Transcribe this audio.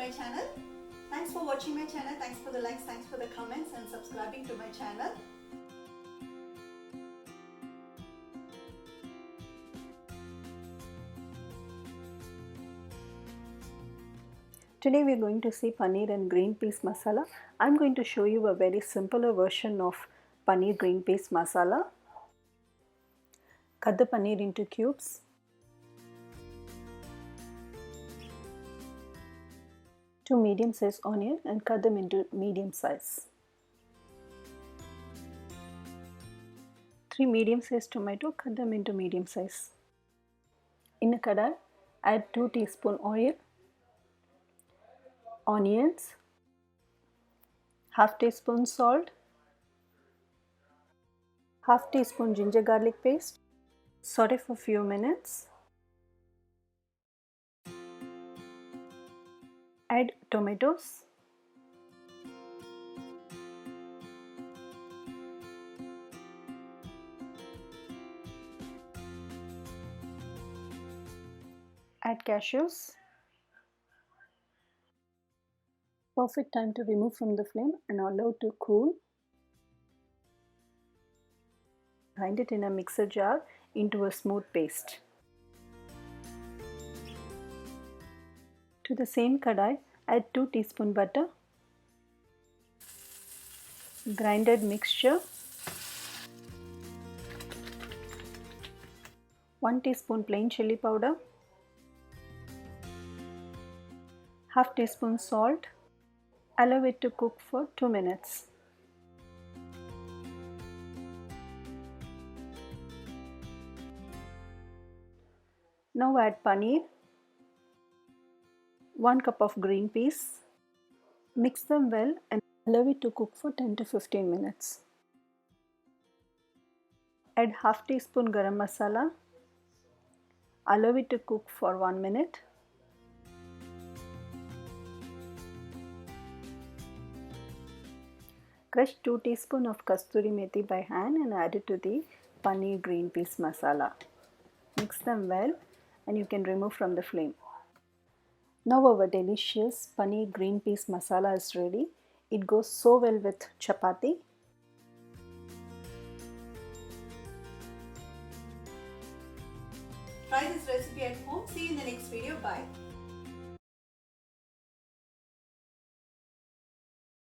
my channel. Thanks for watching my channel. Thanks for the likes, thanks for the comments and subscribing to my channel. Today we are going to see paneer and green peas masala. I am going to show you a very simpler version of paneer green peas masala. Cut the paneer into cubes. Two medium size onion and cut them into medium size. 3 medium size tomato, cut them into medium size. In a kadai, add 2 teaspoon oil, onions, half teaspoon salt, half teaspoon ginger garlic paste. Saute for few minutes. Add tomatoes. Add cashews. Perfect time to remove from the flame and allow to cool. Grind it in a mixer jar into a smooth paste. To the same kadai, add 2 teaspoon butter, grinded mixture, 1 teaspoon plain chili powder, half teaspoon salt. Allow it to cook for 2 minutes. Now add paneer, 1 cup of green peas. Mix them well and allow it to cook for 10 to 15 minutes. Add half teaspoon garam masala. Allow it to cook for 1 minute. Crush 2 teaspoon of kasturi methi by hand and add it to the paneer green peas masala. Mix them well and you can remove from the flame. Now our delicious paneer green peas masala is ready. It goes so well with chapati. Try this recipe at home. See you in the next video. Bye.